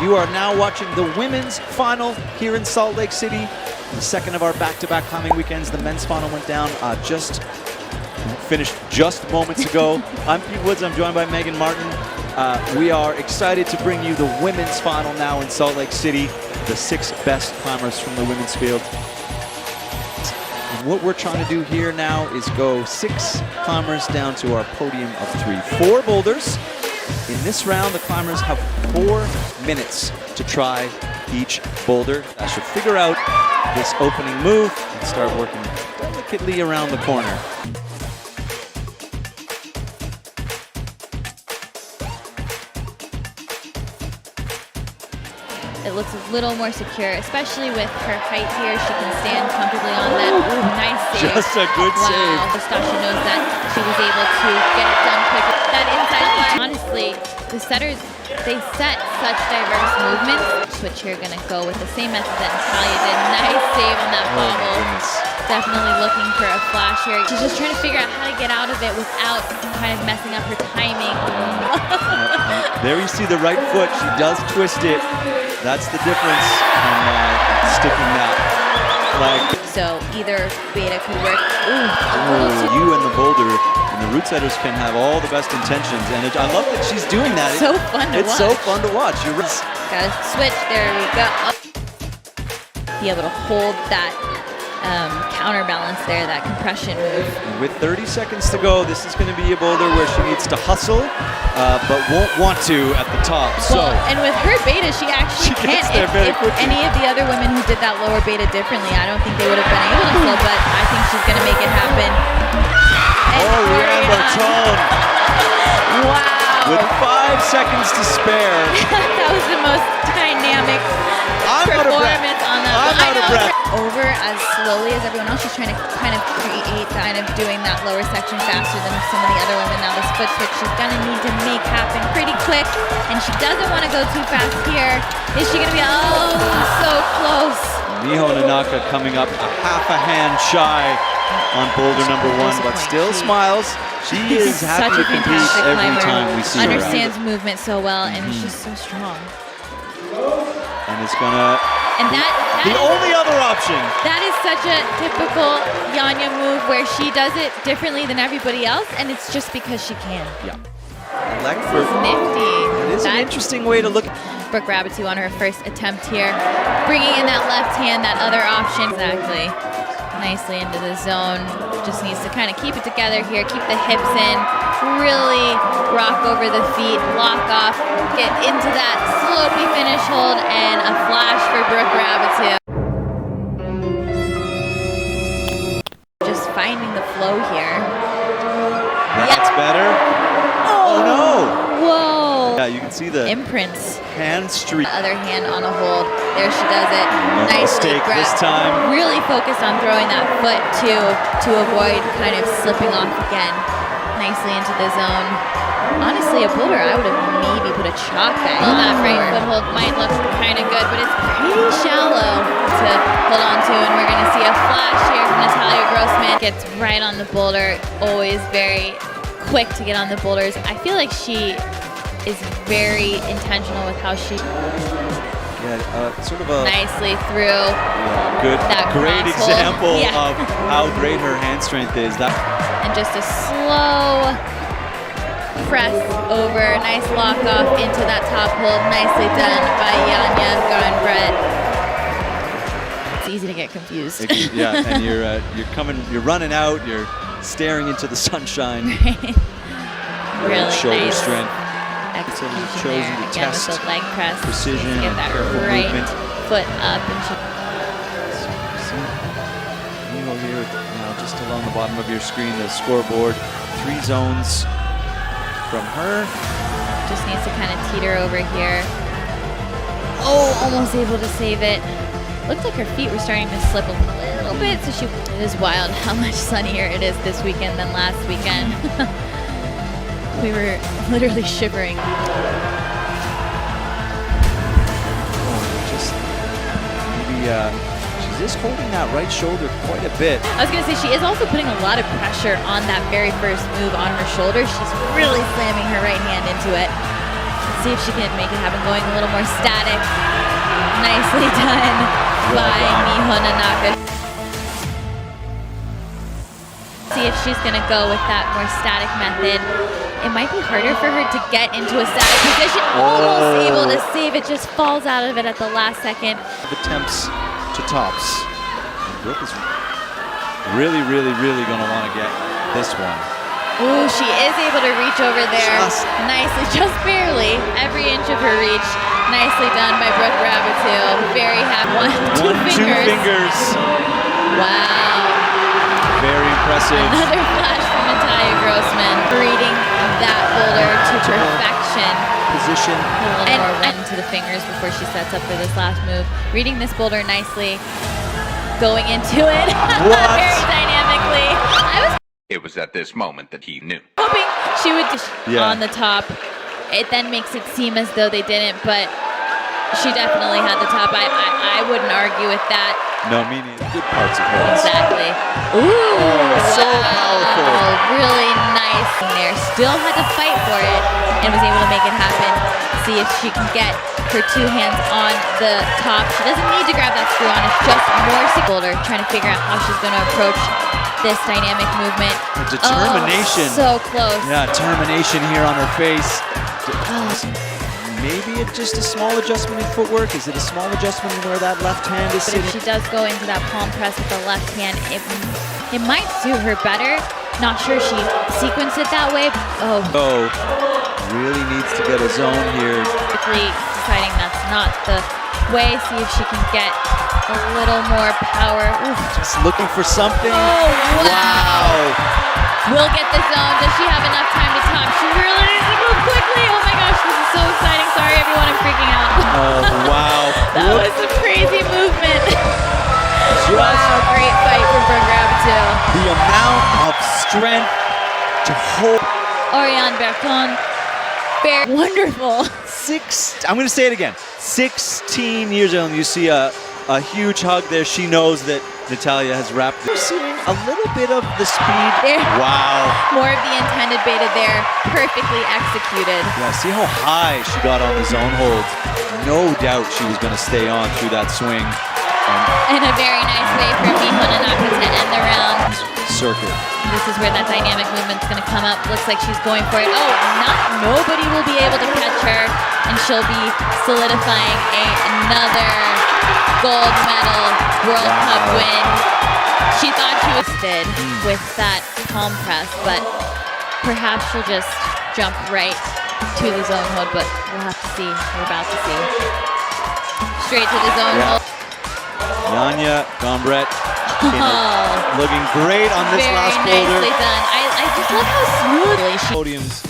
You are now watching the women's final here in Salt Lake City. The second of our back-to-back climbing weekends. The men's final went down finished just moments ago. I'm Pete Woods. I'm joined by Megan Martin. We are excited to bring you the women's final now in Salt Lake City. The 6 best climbers from the women's field. And what we're trying to do here now is go 6 climbers down to our podium of 3. 4 boulders. In this round, the climbers have 4 minutes to try each boulder. I should figure out this opening move and start working delicately around the corner. It looks a little more secure, especially with her height here. She can stand comfortably on that. Ooh, nice save. Just a good save. She knows that she was able to get it done quickly. That inside line. Honestly, the setters, they set such diverse movements. Switch here, gonna go with the same method that Natalia did. Nice save on that bobble. Definitely looking for a flash here. She's just trying to figure out how to get out of it without kind of messing up her timing. There you see the right foot. She does twist it. That's the difference in sticking that flag. So either beta could work. You and the boulder and the root setters can have all the best intentions, and I love that she's doing that. So fun to watch. It's so fun to watch. You're right. Gotta switch. There we go. Be able to hold that counterbalance there, that compression move. With 30 seconds to go, this is going to be a boulder where she needs to hustle, but won't want to at the top. Well, and with her beta, she actually can't. If any of the other women who did that lower beta differently, I don't think they would have been able to slow, but I think she's going to make it happen. Wow. With 5 seconds to spare. That was the most dynamic performance on that. I'm out of breath. Over as slowly as everyone else. She's trying to kind of create kind of doing that lower section faster than some of the other women. Now this foot switch she's gonna need to make happen pretty quick, and she doesn't want to go too fast here. Is she gonna be so close? Miho Nanaka coming up a half a hand shy on boulder number 1, but still smiles. She is happy to compete every time we see her. Understands movement so well, and she's so strong. And it's gonna. And that the only other option. That is such a typical Janja move where she does it differently than everybody else, and it's just because she can. Yeah. Nifty. It is an interesting way to look. Brooke Rabbitoo on her first attempt here, bringing in that left hand, that other option. Exactly. Nicely into the zone. Just needs to kind of keep it together here, keep the hips in, really rock over the feet, lock off, get into that slopey finish hold, and a flash for Brooke Rabbitoo. Just finding the flow here. That's better. Oh no! Whoa! Yeah, you can see the imprints. Hand streak. The other hand on a hold. There she does it. No Nicely mistake this time. Really focused on throwing that foot too to avoid kind of slipping off again. Nicely into the zone. Honestly, a boulder I would have maybe put a chalk bag on. That right foothold might look kind of good, but it's pretty shallow to hold on to, and we're going to see a flash here from Natalia Grossman. Gets right on the boulder. Always very quick to get on the boulders. I feel like she is very intentional with how she sort of a nicely through. Great example of how great her hand strength is. And just a slow press over, nice lock off into that top hold. Nicely done by Janja Garnbret. It's easy to get confused. Yeah, and you're running out. You're staring into the sunshine. Really shoulder nice strength. Execution chosen there. to Again test with the leg press. Precision, get that right movement. foot up. And Miho here now just along the bottom of your screen, the scoreboard. 3 zones from her. Just needs to kind of teeter over here. Oh, almost able to save it. Looked like her feet were starting to slip a little bit, so it is wild how much sunnier it is this weekend than last weekend. We were literally shivering. Just maybe she's just holding that right shoulder quite a bit. I was gonna say she is also putting a lot of pressure on that very first move on her shoulder. She's really slamming her right hand into it. See if she can make it happen, going a little more static. Nicely done by Miho Nanaka. See if she's gonna go with that more static method. It might be harder for her to get into a static position. Almost able to save it, just falls out of it at the last second. Attempts to tops. And Brooke is really gonna want to get this one. Ooh, she is able to reach over there. Nicely, just barely. Every inch of her reach. Nicely done by Brooke Rabatou. Very happy. Two fingers. Wow. Very impressive. Another flash from Natalia Grossman. Reading that boulder to perfection. Position. Put a little more wind to the fingers before she sets up for this last move. Reading this boulder nicely. Going into it. Very dynamically. It was at this moment that he knew. Hoping she would on the top. It then makes it seem as though they didn't, but she definitely had the top. I wouldn't argue with that. No, meaning good parts of her. Exactly. Ooh, so powerful. Really nice in there. Still had to fight for it and was able to make it happen. See if she can get her two hands on the top. She doesn't need to grab that screw on. It's just more boulder, trying to figure out how she's going to approach this dynamic movement. Determination. So close. Yeah, determination here on her face. Maybe it's just a small adjustment in footwork. Is it a small adjustment in where that left hand is But sitting? if she does go into that palm press with the left hand, it might suit her better. Not sure she sequenced it that way. Oh, really needs to get a zone here. Quickly deciding that's not the way. See if she can get a little more power. Oof. Just looking for something. Oh, wow. Wow. Will get the zone. Does she have enough time to top? She really needs to move quickly. Oh my gosh, this is so exciting. Sorry everyone, I'm freaking out. Oh, wow. That was a crazy movement. Wow, great fight from Brooke Rabatou. The amount of strength to hold. Oriane Berton, very wonderful. I'm going to say it again. 16 years old, and you see a huge hug there. She knows that Natalia has wrapped. We're seeing a little bit of the speed. There. Wow. More of the intended beta there, perfectly executed. Yeah, see how high she got on the zone hold. No doubt she was going to stay on through that swing. And a very nice way for Miho Nanaka to end the round. Circuit. This is where that dynamic movement's going to come up. Looks like she's going for it. Oh, nobody will be able to catch her, and she'll be solidifying another gold medal World Cup win. She thought she was did with that palm press, but perhaps she'll just jump right to the zone hold, but we'll have to see. We're about to see. Straight to the zone hold. Janja Garnbret looking great on this last boulder. Very nicely done. I just love how smoothly she podiums.